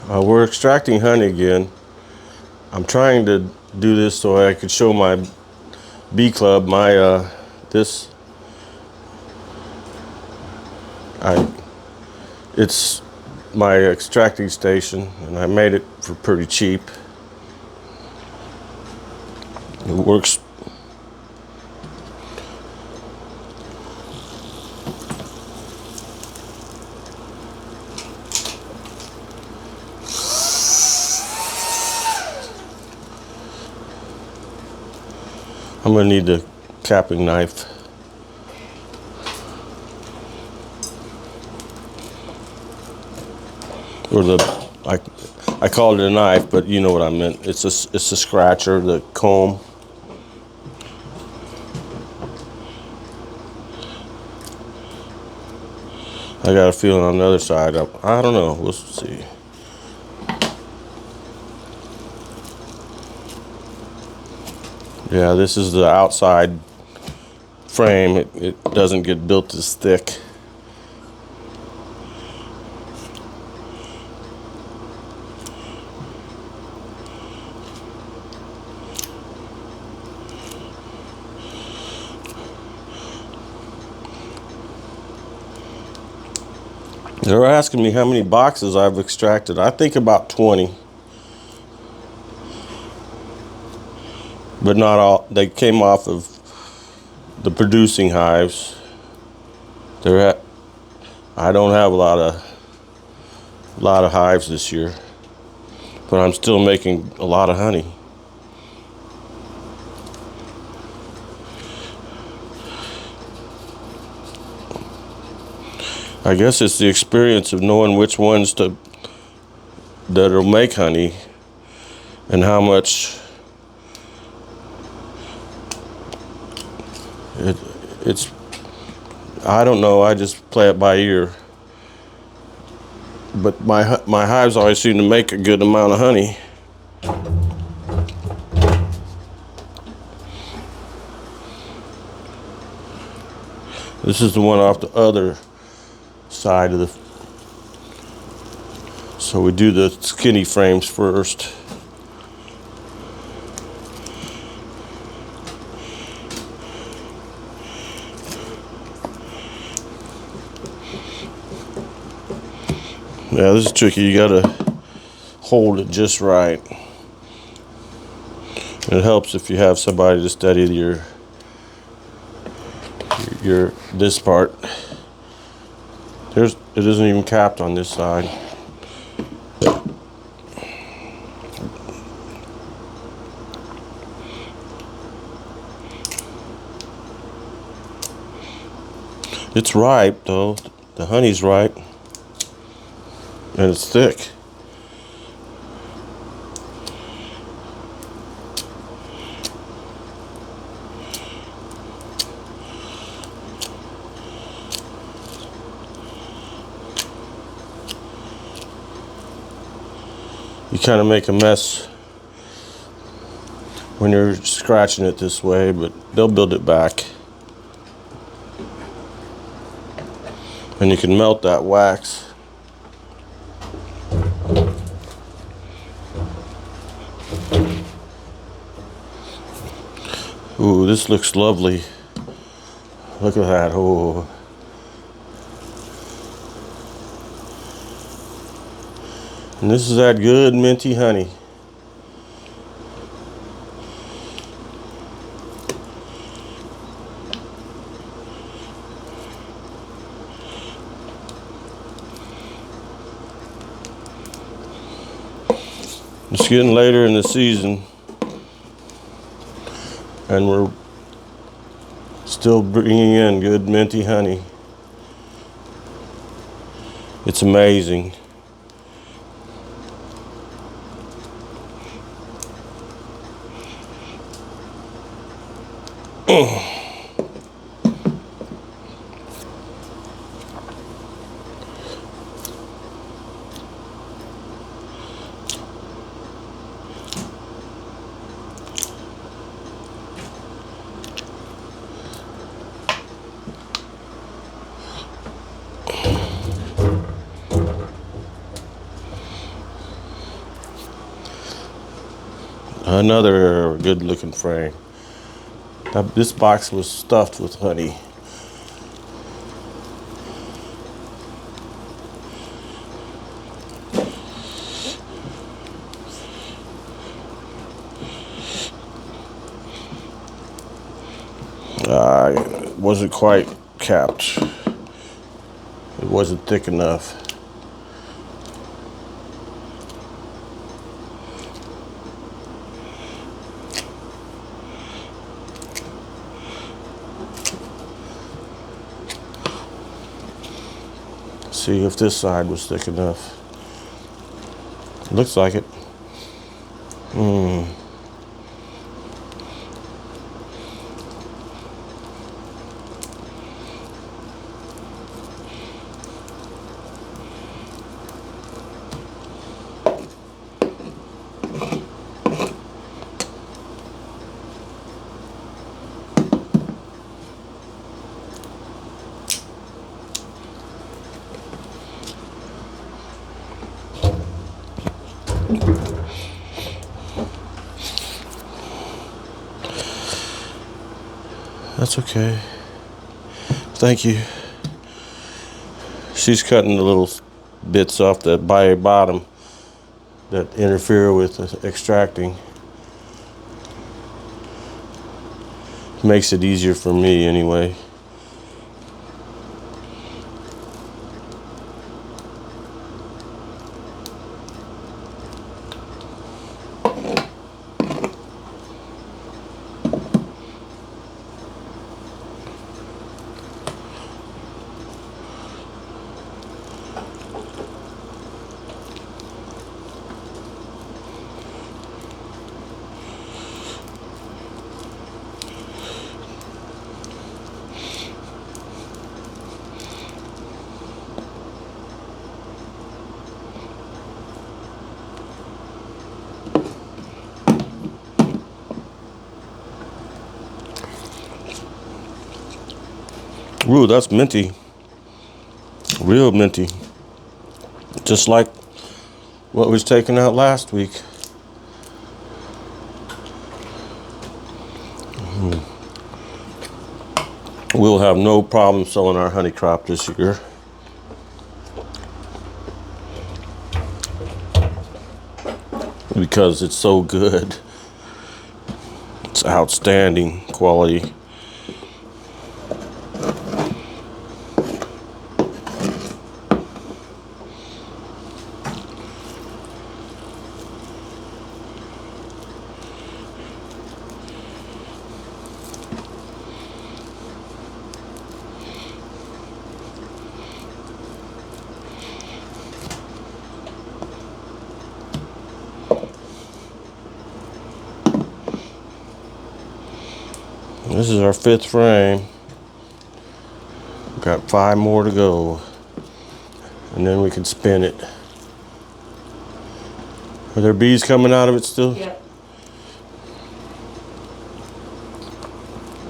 We're extracting honey again. I'm trying to do this so I could show my bee club my this. It's my extracting station, and I made it for pretty cheap. It works. I'm gonna need the capping knife. Or I called it a knife, but you know what I meant. It's a scratcher, the comb. I got a feeling on the other side. I don't know. We'll see. Yeah, this is the outside frame. It doesn't get built as thick. They were asking me how many boxes I've extracted. I think about 20. But not all. They came off of the producing hives. I don't have a lot of hives this year, but I'm still making a lot of honey. I guess it's the experience of knowing which ones that'll make honey and how much it's. I don't know. I just play it by ear. But my hives always seem to make a good amount of honey. This is the one off the other side of the. So we do the skinny frames first. Yeah, this is tricky. You gotta hold it just right. It helps if you have somebody to study your this part. It isn't even capped on this side. It's ripe though. The honey's ripe. And it's thick. You kind of make a mess when you're scratching it this way, but they'll build it back. And you can melt that wax. Ooh, this looks lovely. Look at that. Oh. And this is that good minty honey. It's getting later in the season, and we're still bringing in good minty honey. It's amazing. Another good looking frame. This box was stuffed with honey. It wasn't quite capped. It wasn't thick enough. See if this side was thick enough. Looks like it. That's okay. Thank you. She's cutting the little bits off the bottom that interfere with extracting. Makes it easier for me anyway. Ooh, that's minty. Real minty. Just like what was taken out last week. We'll have no problem selling our honey crop this year. Because it's so good. It's outstanding quality. This is our 5th frame. Got 5 more to go. And then we can spin it. Are there bees coming out of it still? Yep.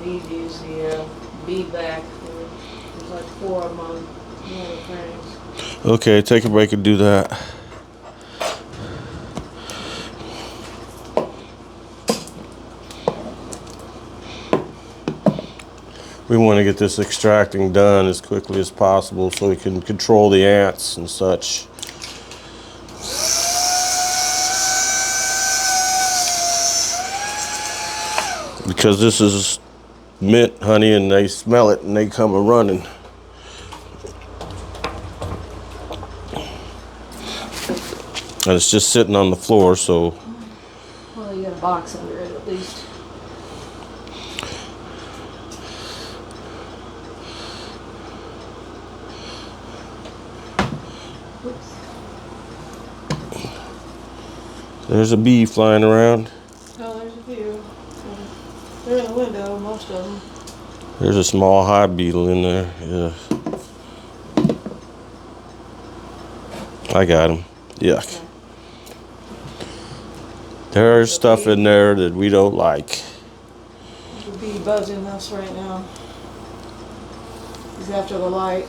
These use the bee back. There's like 4 of them on one of the frames. Okay, take a break and do that. We want to get this extracting done as quickly as possible so we can control the ants and such. Because this is mint honey and they smell it and they come a-running. And it's just sitting on the floor, so. Well, you got a box under it at least. There's a bee flying around. Oh, there's a few. They're in the window, most of them. There's a small hive beetle in there. Yeah. I got him. Yuck. Okay. There's stuff in there that we don't like. There's a bee buzzing us right now. He's after the light.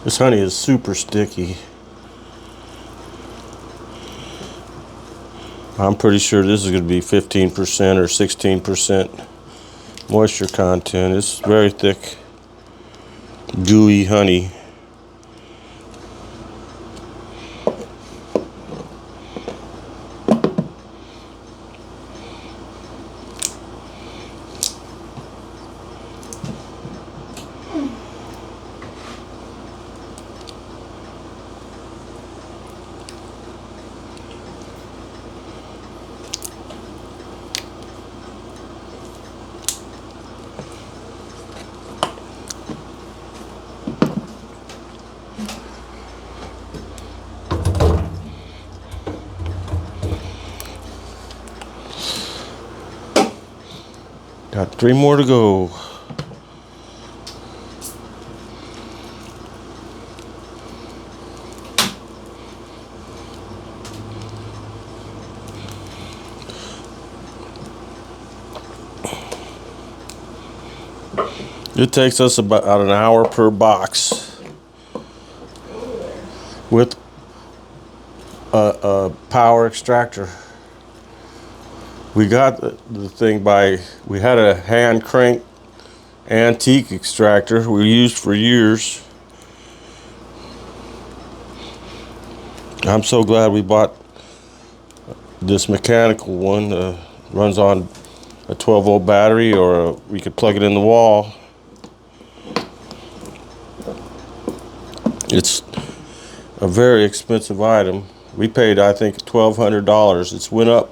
This honey is super sticky. I'm pretty sure this is going to be 15% or 16% moisture content. It's very thick, gooey honey. Got 3 more to go. It takes us about an hour per box with a power extractor. We got the thing we had a hand crank antique extractor we used for years. I'm so glad we bought this mechanical one. Runs on a 12-volt battery, or we could plug it in the wall. It's a very expensive item. We paid, I think, $1,200. It's went up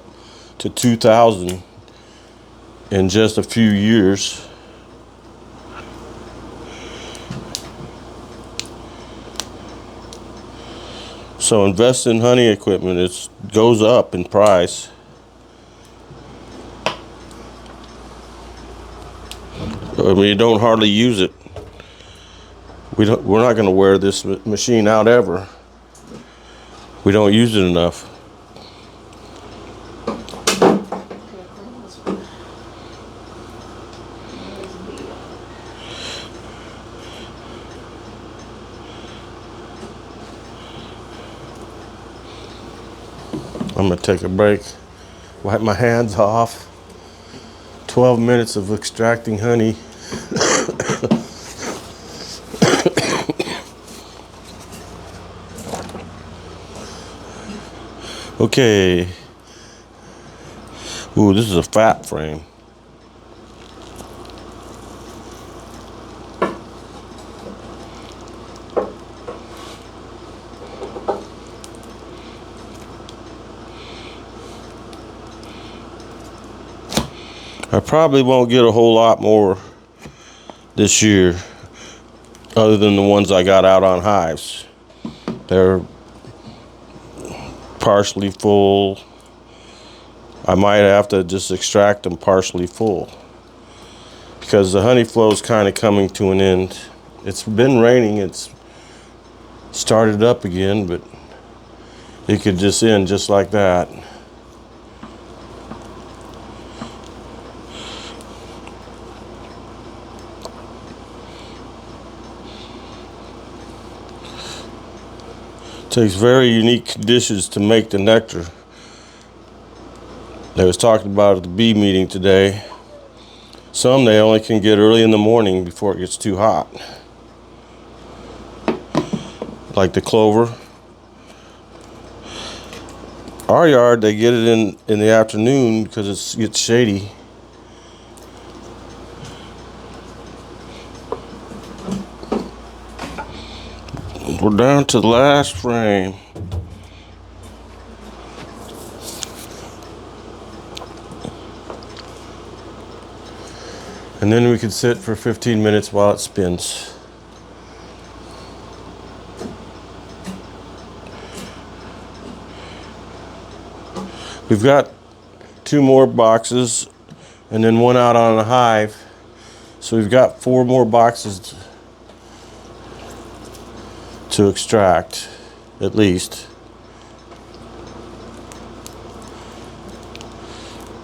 to $2,000 in just a few years. So invest in honey equipment. It goes up in price. I mean, you don't hardly use it. We're not going to wear this machine out ever. We don't use it enough. I'm going to take a break, wipe my hands off. 12 minutes of extracting honey. Okay. Ooh, this is a fat frame. I probably won't get a whole lot more this year, other than the ones I got out on hives. They're partially full. I might have to just extract them partially full, because the honey flow is kind of coming to an end. It's been raining, it's started up again, but it could just end just like that. It takes very unique conditions to make the nectar. They was talking about at the bee meeting today. Some they only can get early in the morning before it gets too hot. Like the clover. Our yard, they get it in the afternoon because it gets shady. We're down to the last frame. And then we can sit for 15 minutes while it spins. We've got 2 more boxes and then 1 out on a hive. So we've got 4 more boxes to extract, at least.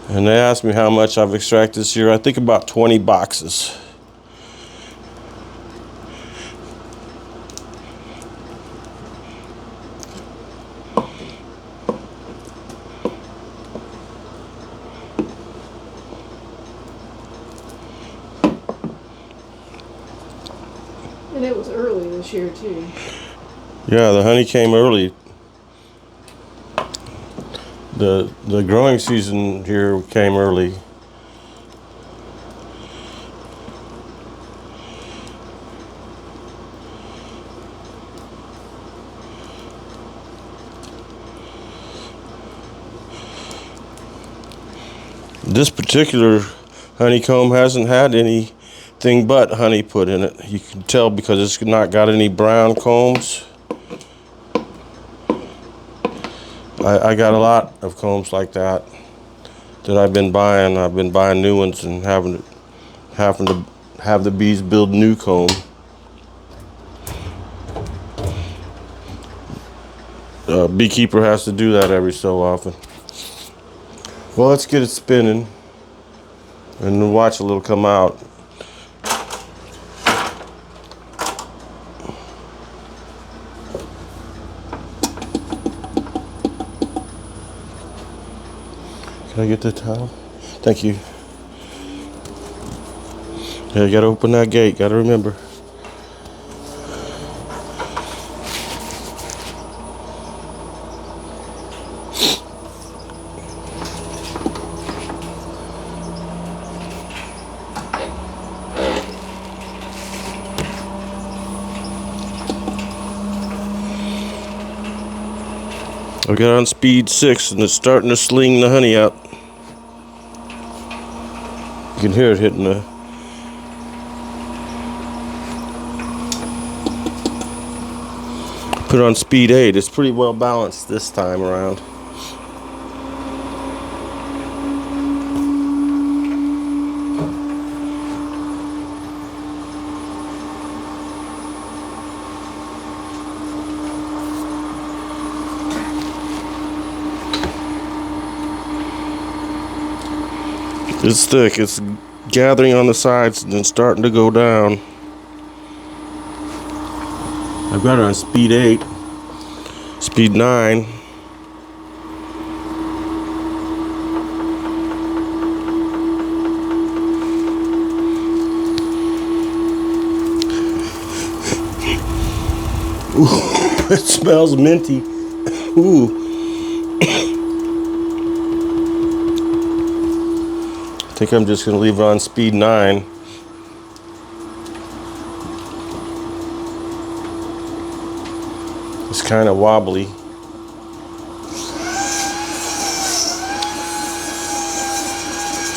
And they asked me how much I've extracted this year. I think about 20 boxes. And it was early this year too. Yeah, the honey came early. The growing season here came early. This particular honeycomb hasn't had anything but honey put in it. You can tell because it's not got any brown combs. I got a lot of combs like that I've been buying. I've been buying new ones and having to have the bees build new comb. Beekeeper has to do that every so often. Well, let's get it spinning and watch a little come out. Can I get the towel? Thank you. Yeah, you gotta open that gate, gotta remember. I got on speed 6 and it's starting to sling the honey out. You can hear it hitting the... Put it on speed 8. It's pretty well balanced this time around. It's thick. It's gathering on the sides and then starting to go down. I've got it on speed 8, speed 9. Ooh, it smells minty. Ooh. I think I'm just going to leave it on speed 9. It's kind of wobbly.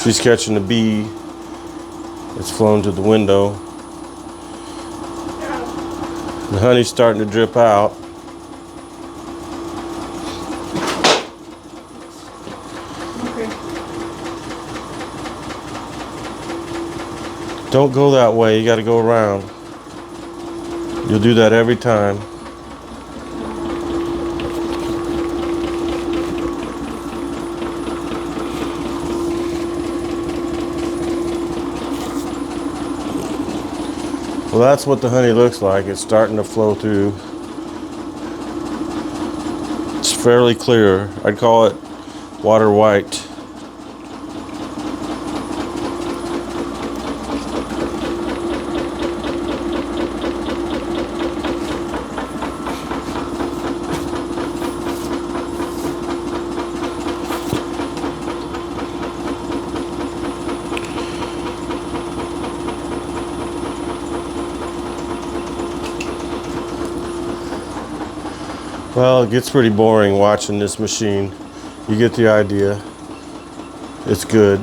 She's catching the bee. It's flown to the window. The honey's starting to drip out. Don't go that way, you gotta go around. You'll do that every time. Well, that's what the honey looks like. It's starting to flow through. It's fairly clear. I'd call it water white. Well, it gets pretty boring watching this machine. You get the idea. It's good.